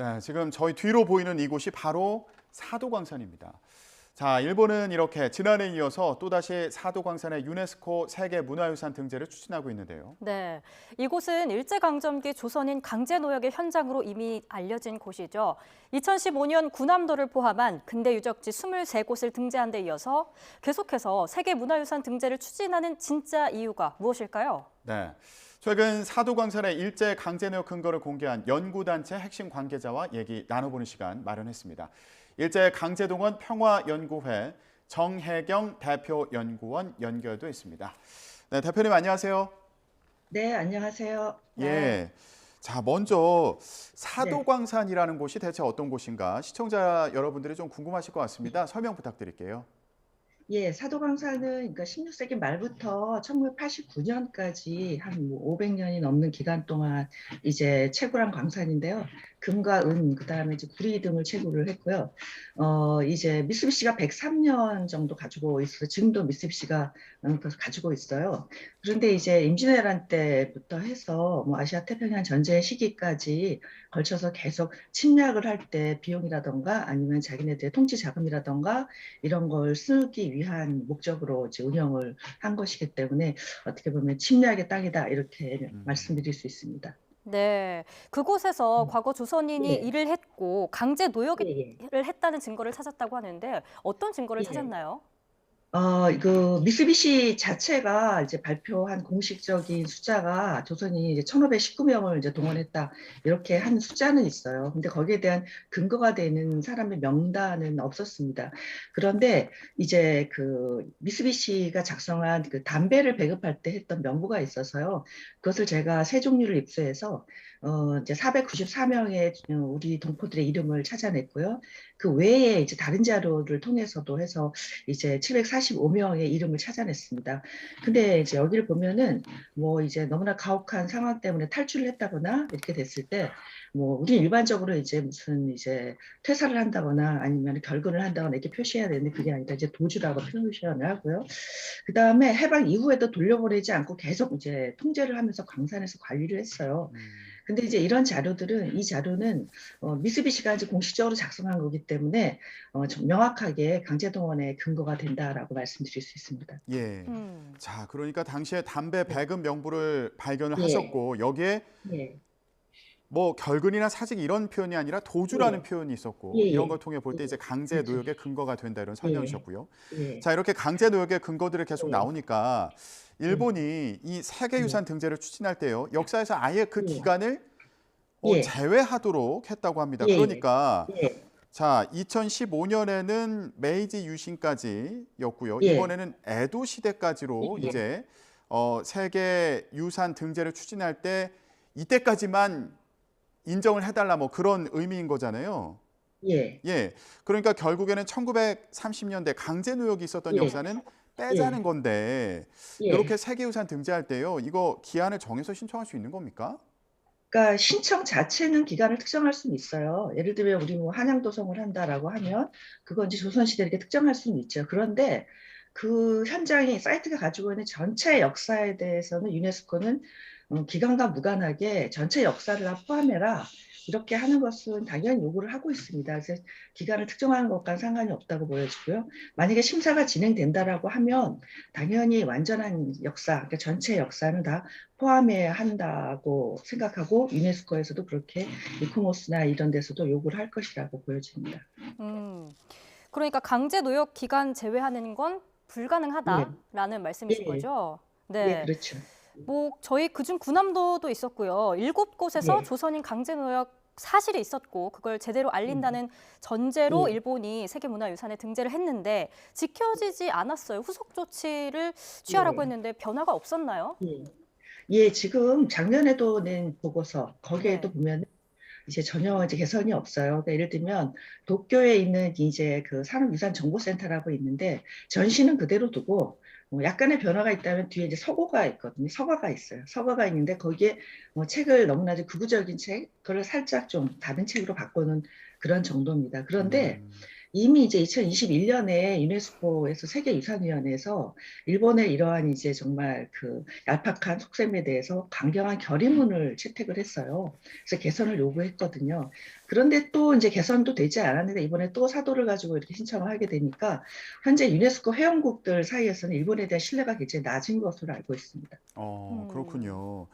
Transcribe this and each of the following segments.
네, 지금 저희 뒤로 보이는 이곳이 바로 사도광산입니다. 자, 일본은 이렇게 지난해에 이어서 또다시 사도광산의 유네스코 세계문화유산 등재를 추진하고 있는데요. 네, 이곳은 일제강점기 조선인 강제노역의 현장으로 이미 알려진 곳이죠. 2015년 군함도를 포함한 근대 유적지 23곳을 등재한 데 이어서 계속해서 세계문화유산 등재를 추진하는 진짜 이유가 무엇일까요? 네, 최근 사도광산의 일제 강제노역 근거를 공개한 연구단체 핵심 관계자와 얘기 나눠보는 시간 마련했습니다. 일제 강제동원 평화연구회 정혜경 대표 연구원 연결돼 있습니다. 네, 대표님 안녕하세요. 네, 안녕하세요. 예. 자, 먼저 네. 사도광산이라는 곳이 대체 어떤 곳인가 시청자 여러분들이 좀 궁금하실 것 같습니다. 설명 부탁드릴게요. 예, 사도광산은 그러니까 16세기 말부터 1989년까지 한 500년이 넘는 기간 동안 이제 채굴한 광산인데요. 금과 은, 그다음에 이제 구리 등을 채굴을 했고요. 이제 미쓰비시가 103년 정도 가지고 있어서 지금도 미쓰비시가 그래서 가지고 있어요. 그런데 이제 임진왜란 때부터 해서 뭐 아시아 태평양 전쟁 시기까지 걸쳐서 계속 침략을 할 때 비용이라던가 아니면 자기네들의 통치 자금이라던가 이런 걸 쓰기 위한 목적으로 이제 운영을 한 것이기 때문에 어떻게 보면 침략의 땅이다 이렇게 음, 말씀드릴 수 있습니다. 네, 그곳에서 음. 과거 조선인이 예, 일을 했고 강제 예, 노역을 예, 했다는 증거를 찾았다고 하는데 어떤 증거를 예. 찾았나요? 미쓰비시 자체가 이제 발표한 공식적인 숫자가 조선이 이제 1519명을 이제 동원했다. 이렇게 한 숫자는 있어요. 근데 거기에 대한 근거가 되는 사람의 명단은 없었습니다. 그런데 이제 그 미쓰비시가 작성한 그 담배를 배급할 때 했던 명부가 있어서요. 그것을 제가 세 종류를 입수해서 이제 494명의 우리 동포들의 이름을 찾아냈고요. 그 외에 이제 다른 자료를 통해서도 해서 이제 745명의 이름을 찾아냈습니다. 근데 이제 여기를 보면은 뭐 이제 너무나 가혹한 상황 때문에 탈출을 했다거나 이렇게 됐을 때 뭐 우리는 일반적으로 이제 무슨 이제 퇴사를 한다거나 아니면 결근을 한다거나 이렇게 표시해야 되는데 그게 아니라 이제 도주라고 표시를 하고요. 그 다음에 해방 이후에도 돌려보내지 않고 계속 이제 통제를 하면서 광산에서 관리를 했어요. 음, 근데 이제 이런 자료들은 이 자료는 미쓰비시가 이제 공식적으로 작성한 거기 때문에 좀 명확하게 강제동원의 근거가 된다라고 말씀드릴 수 있습니다. 예. 음. 자, 그러니까 당시에 담배 네. 배급 명부를 발견을 예, 하셨고 여기에 예, 뭐 결근이나 사직 이런 표현이 아니라 도주라는 예, 표현이 예, 있었고 이런 걸 예, 통해 볼 때 이제 예, 강제 그렇죠. 노역의 근거가 된다 이런 예, 설명이셨고요. 예, 자, 이렇게 강제 노역의 근거들이 계속 예, 나오니까 예, 일본이 이 예, 세계유산 등재를 추진할 때요. 역사에서 아예 그 예, 기간을 예, 제외하도록 했다고 합니다. 예, 그러니까 예, 자, 2015년에는 메이지 유신까지였고요. 예, 이번에는 에도 시대까지로 예, 이제 세계 유산 등재를 추진할 때 이때까지만 인정을 해달라 뭐 그런 의미인 거잖아요. 예, 예. 그러니까 결국에는 1930년대 강제 노역이 있었던 예, 역사는 빼자는 예, 건데 예. 이렇게 세계유산 등재할 때요. 이거 기한을 정해서 신청할 수 있는 겁니까? 그러니까 신청 자체는 기간을 특정할 수는 있어요. 예를 들면 우리 뭐 한양도성을 한다라고 하면 그건 이제 조선시대 이렇게 특정할 수는 있죠. 그런데 그 현장이 사이트가 가지고 있는 전체 역사에 대해서는 유네스코는 기간과 무관하게 전체 역사를 다 포함해라. 이렇게 하는 것은 당연히 요구를 하고 있습니다. 그래서 기간을 특정하는 것과는 상관이 없다고 보여지고요. 만약에 심사가 진행된다라고 하면 당연히 완전한 역사, 그러니까 전체 역사는 다 포함해야 한다고 생각하고 유네스코에서도 그렇게 이코모스나 이런 데서도 요구를 할 것이라고 보여집니다. 음. 그러니까 강제 노역 기간 제외하는 건 예, 불가능하다라는 말씀이신 예, 거죠? 예, 네. 그렇죠. 뭐 저희 그중 군함도도 있었고요. 7곳에서 예, 조선인 강제 노역 사실이 있었고 그걸 제대로 음, 알린다는 전제로 예, 일본이 세계문화유산에 등재를 했는데 지켜지지 않았어요. 후속 조치를 취하라고 예, 했는데 변화가 없었나요? 예. 예, 지금 작년에도 낸 보고서 거기에도 네. 보면 이제 전혀 이제 개선이 없어요. 그러니까 예를 들면 도쿄에 있는 이제 그 산업유산정보센터라고 있는데 전시는 그대로 두고 약간의 변화가 있다면 뒤에 이제 서고가 있거든요. 서가가 있어요. 서가가 있는데 거기에 책을 너무나도 극우적인 책, 그걸 살짝 좀 다른 책으로 바꾸는 그런 정도입니다. 그런데 음, 이미 이제 2021년에 유네스코에서 세계유산위원회에서 일본의 이러한 이제 정말 그 얄팍한 속셈에 대해서 강경한 결의문을 채택을 했어요. 그래서 개선을 요구했거든요. 그런데 또 이제 개선도 되지 않았는데 이번에 또 사도를 가지고 이렇게 신청을 하게 되니까 현재 유네스코 회원국들 사이에서는 일본에 대한 신뢰가 굉장히 낮은 것으로 알고 있습니다. 그렇군요.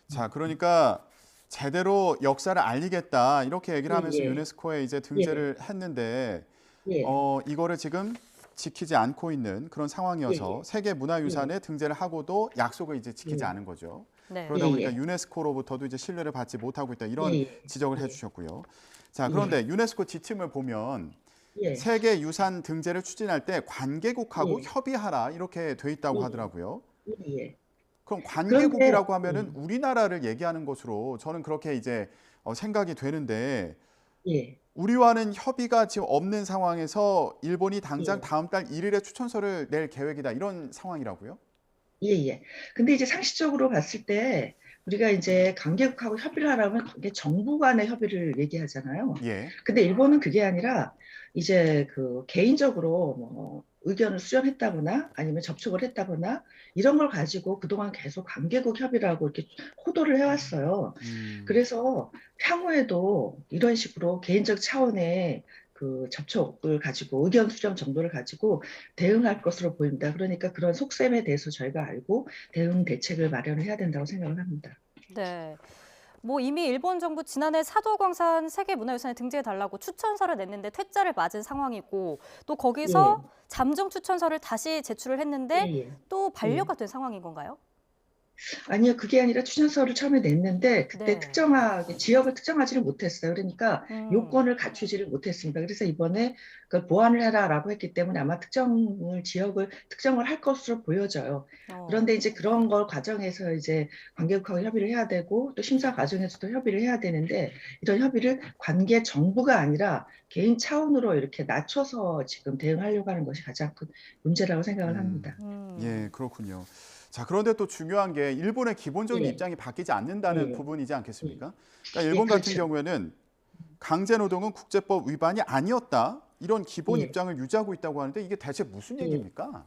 자, 그러니까 제대로 역사를 알리겠다 이렇게 얘기를 예, 하면서 예, 유네스코에 이제 예, 등재를 했는데 예, 이거를 지금 지키지 않고 있는 그런 예, 상황이어서 예, 세계 예, 문화유산에 등재를 하고도 약속을 이제 지키지 예, 않은 거죠. 네. 그러다 예, 보니까 예, 유네스코로부터도 이제 신뢰를 받지 못하고 있다 예, 이런 예, 지적을 예, 해주셨고요. 자, 예, 그런데 유네스코 지침을 보면 예, 세계 유산 등재를 추진할 때 관계국하고 예, 협의하라 이렇게 돼 있다고 예, 하더라고요. 예, 예. 그럼 그런데 관계국이라고 하면은 우리나라를 얘기하는 것으로 저는 그렇게 이제 생각이 되는데 예, 우리와는 협의가 지금 없는 상황에서 일본이 당장 예, 다음 달 1일에 추천서를 낼 계획이다 이런 상황이라고요? 예, 예. 근데 이제 상식적으로 봤을 때 우리가 이제 강대국하고 협의를 하려면 그게 정부 간의 협의를 얘기하잖아요. 예. 근데 일본은 그게 아니라 이제 그 개인적으로 뭐 의견을 수렴했다거나 아니면 접촉을 했다거나 이런 걸 가지고 그동안 계속 관계국 협의라고 이렇게 호도를 해왔어요. 음. 그래서 향후에도 이런 식으로 개인적 차원의 그 접촉을 가지고 의견 수렴 정도를 가지고 대응할 것으로 보입니다. 그러니까 그런 속셈에 대해서 저희가 알고 대응 대책을 마련을 해야 된다고 생각을 합니다. 네. 뭐 이미 일본 정부 지난해 사도광산 세계문화유산에 등재해달라고 추천서를 냈는데 퇴짜를 맞은 상황이고 또 예, 거기서 잠정 추천서를 다시 제출을 예, 했는데 예, 또 예. 반려가 된 상황인 건가요? 아니요, 그게 아니라 추천서를 처음에 냈는데 그때 네. 특정하게 지역을 특정하지를 못했어요. 그러니까 음. 요건을 갖추지를 못했습니다. 그래서 이번에 그걸 보완을 해라라고 했기 때문에 아마 지역을 특정을 할 것으로 보여져요. 어. 그런데 이제 그런 걸 과정에서 이제 관계국하고 협의를 해야 되고 또 심사 과정에서도 협의를 해야 되는데 이런 협의를 관계 정부가 아니라 개인 차원으로 이렇게 낮춰서 지금 대응하려고 하는 것이 가장 큰 문제라고 생각을 합니다. 예, 그렇군요. 자, 그런데 또 중요한 게 일본의 기본적인 예, 입장이 바뀌지 않는다는 예, 부분이지 예, 않겠습니까? 그러니까 예, 일본 같은 그렇죠. 경우에는 강제 노동은 국제법 위반이 아니었다. 이런 기본 예, 입장을 유지하고 있다고 하는데 이게 대체 무슨 예. 얘기입니까?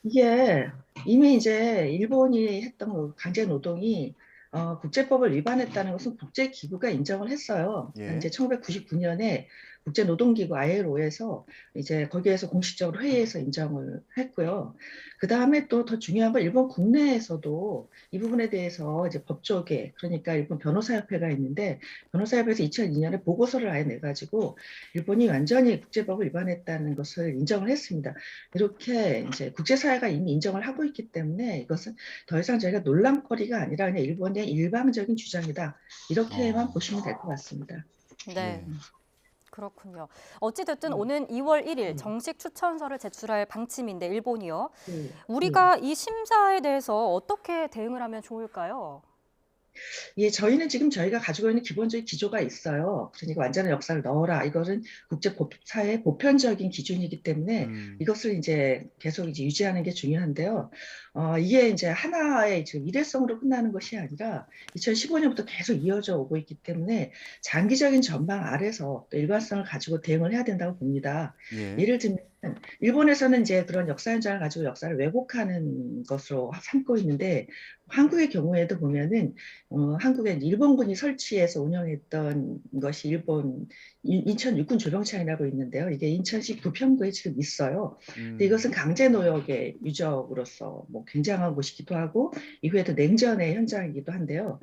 이게 이미 이제 일본이 했던 그 강제 노동이 국제법을 위반했다는 것은 국제기구가 인정을 했어요. 예. 이제 1999년에 국제노동기구 ILO에서 이제 거기에서 공식적으로 회의에서 인정을 했고요. 그 다음에 또 더 중요한 건 일본 국내에서도 이 부분에 대해서 이제 법조계, 그러니까 일본 변호사협회가 있는데 변호사협회에서 2002년에 보고서를 아예 내가지고 일본이 완전히 국제법을 위반했다는 것을 인정을 했습니다. 이렇게 이제 국제사회가 이미 인정을 하고 있기 때문에 이것은 더 이상 저희가 논란거리가 아니라 그냥 일본의 일방적인 주장이다. 이렇게만 어, 보시면 될 것 같습니다. 네. 예. 그렇군요. 어찌됐든 음, 오는 2월 1일 음, 정식 추천서를 제출할 방침인데 일본이요. 음, 음. 우리가 이 심사에 대해서 어떻게 대응을 하면 좋을까요? 예, 저희는 지금 저희가 가지고 있는 기본적인 기조가 있어요. 그러니까 완전한 역사를 넣어라. 이것은 국제사회 보편적인 기준이기 때문에 음, 이것을 이제 계속 이제 유지하는 게 중요한데요. 이게 이제 하나의 지금 일회성으로 끝나는 것이 아니라 2015년부터 계속 이어져 오고 있기 때문에 장기적인 전망 아래서 또 일관성을 가지고 대응을 해야 된다고 봅니다. 예. 예를 들면 일본에서는 이제 그런 역사 현장을 가지고 역사를 왜곡하는 것으로 삼고 있는데 한국의 경우에도 보면은 한국에 일본군이 설치해서 운영했던 것이 일본 인천 육군 조병창이라고 있는데요. 이게 인천시 부평구에 지금 있어요. 근데 음, 이것은 강제 노역의 유적으로서 뭐 굉장한 곳이기도 하고 이후에도 냉전의 현장이기도 한데요.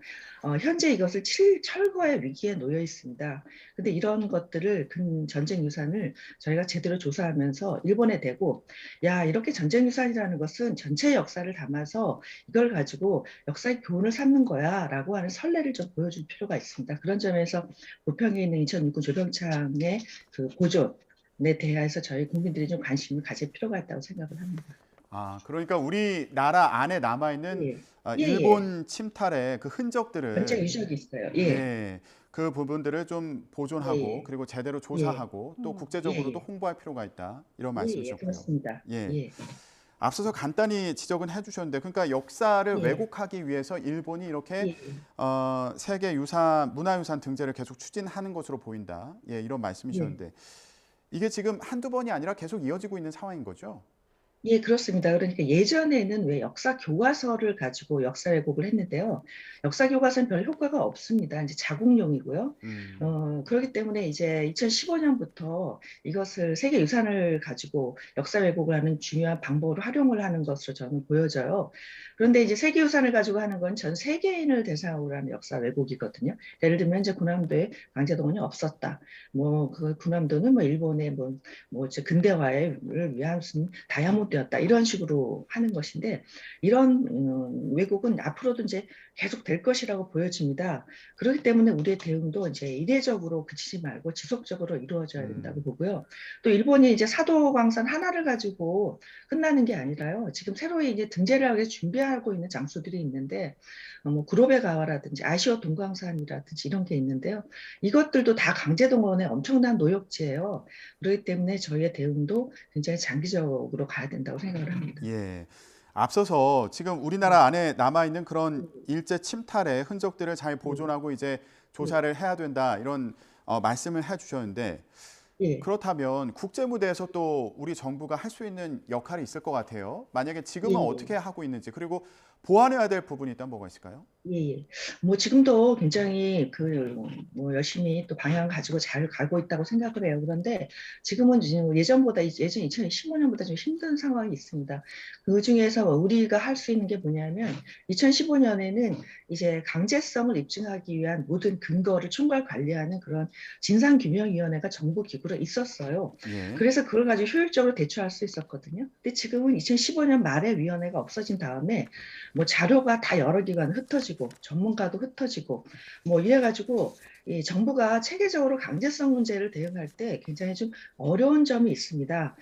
현재 이것을 철거의 위기에 놓여 있습니다. 근데 이런 것들을 전쟁 유산을 저희가 제대로 조사하면서 일본에 대고 야 이렇게 전쟁 유산이라는 것은 전체 역사를 담아서 이걸 가지고 역사의 교훈을 삼는 거야라고 하는 선례를 좀 보여줄 필요가 있습니다. 그런 점에서 부평에 있는 인천육군 조병창의 그 보존에 대해서 저희 국민들이 좀 관심을 가질 필요가 있다고 생각을 합니다. 아, 그러니까 우리나라 안에 남아있는 예, 예, 예. 일본 침탈의 그 전쟁 흔적들을 유적이 있어요. 예, 예, 그 부분들을 좀 보존하고 예, 그리고 제대로 예, 조사하고 또 예, 국제적으로도 예, 홍보할 필요가 있다. 이런 예, 예, 말씀이셨고요. 그렇습니다. 예. 예, 앞서서 간단히 지적은 해주셨는데, 그러니까 역사를 예, 왜곡하기 위해서 일본이 이렇게 예, 세계 문화유산 등재를 계속 추진하는 것으로 보인다. 예, 이런 예, 말씀이셨는데, 이게 지금 한두 번이 아니라 계속 이어지고 있는 상황인 거죠? 예, 그렇습니다. 그러니까 예전에는 왜 역사 교과서를 가지고 역사 왜곡을 했는데요. 역사 교과서는 별 효과가 없습니다. 이제 자국용이고요. 음. 그렇기 때문에 이제 2015년부터 이것을 세계유산을 가지고 역사 왜곡을 하는 중요한 방법으로 활용을 하는 것으로 저는 보여져요. 그런데 이제 세계유산을 가지고 하는 건 전 세계인을 대상으로 하는 역사 왜곡이거든요. 예를 들면 이제 군함도에 강제동원이 없었다. 뭐 그 군함도는 뭐 일본의 근대화를 위한 무슨 다이아몬드였다 이런 식으로 하는 것인데 이런 왜곡은 앞으로도 이제 계속 될 것이라고 보여집니다. 그렇기 때문에 우리의 대응도 이제 이례적으로 그치지 말고 지속적으로 이루어져야 된다고 보고요. 또 일본이 이제 사도광산 하나를 가지고 끝나는 게 아니라요. 지금 새로이 이제 등재를 하기 위해 준비하고 있는 장소들이 있는데 뭐 구로베가와라든지 아시오 동광산이라든지 이런 게 있는데요. 이것들도 다 강제동원의 엄청난 노역지예요. 그렇기 때문에 저희의 대응도 굉장히 장기적으로 가야 된다고 생각을 합니다. 예. 앞서서 지금 우리나라 안에 남아 있는 그런 일제 침탈의 흔적들을 잘 보존하고 이제 조사를 해야 된다 이런 말씀을 해주셨는데 예, 그렇다면 국제 무대에서 또 우리 정부가 할 수 있는 역할이 있을 것 같아요. 만약에 지금은 예, 어떻게 하고 있는지 그리고 보완해야 될 부분이 있다면 뭐가 있을까요? 예, 예. 뭐 지금도 굉장히 뭐 열심히 또 방향 가지고 잘 가고 있다고 생각을 해요. 그런데 지금은 지금 예전보다 예전 2015년보다 좀 힘든 상황이 있습니다. 그 중에서 우리가 할 수 있는 게 뭐냐면 2015년에는 이제 강제성을 입증하기 위한 모든 근거를 총괄 관리하는 그런 진상규명위원회가 정부 기구로 있었어요. 예. 그래서 그걸 가지고 효율적으로 대처할 수 있었거든요. 근데 지금은 2015년 말에 위원회가 없어진 다음에 뭐 자료가 다 여러 기관 흩어지고 전문가도 흩어지고 뭐 이래가지고 이 정부가 체계적으로 강제성 문제를 대응할 때 굉장히 좀 어려운 점이 있습니다.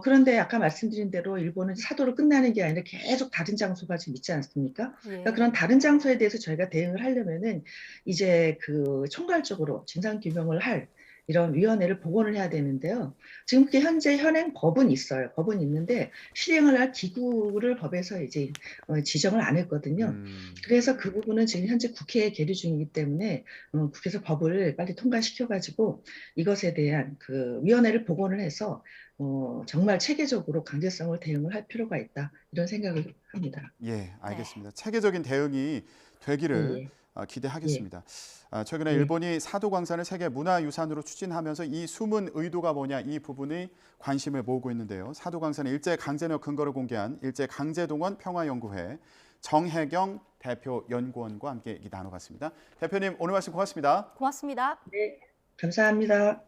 그런데 아까 말씀드린 대로 일본은 사도로 끝나는 게 아니라 계속 다른 장소가 지금 있지 않습니까? 그러니까 그런 예. 다른 장소에 대해서 저희가 대응을 하려면은 이제 그 총괄적으로 진상 규명을 할 이런 위원회를 복원을 해야 되는데요. 지금 현재 현행 법은 있어요. 법은 있는데 실행을 할 기구를 법에서 이제 지정을 안 했거든요. 음. 그래서 그 부분은 지금 현재 국회에 계류 중이기 때문에 국회에서 법을 빨리 통과시켜가지고 이것에 대한 그 위원회를 복원을 해서 정말 체계적으로 강제성을 대응을 할 필요가 있다 이런 생각을 합니다. 예, 네. 알겠습니다. 체계적인 대응이 되기를 예, 예, 기대하겠습니다. 최근에 예, 일본이 사도광산을 세계 문화유산으로 추진하면서 이 숨은 의도가 뭐냐 이 부분이 관심을 모으고 있는데요. 사도광산의 일제 강제력 근거를 공개한 일제 강제동원 평화연구회 정혜경 대표 연구원과 함께 얘기 나눠봤습니다. 대표님 오늘 말씀 고맙습니다. 고맙습니다. 네, 감사합니다.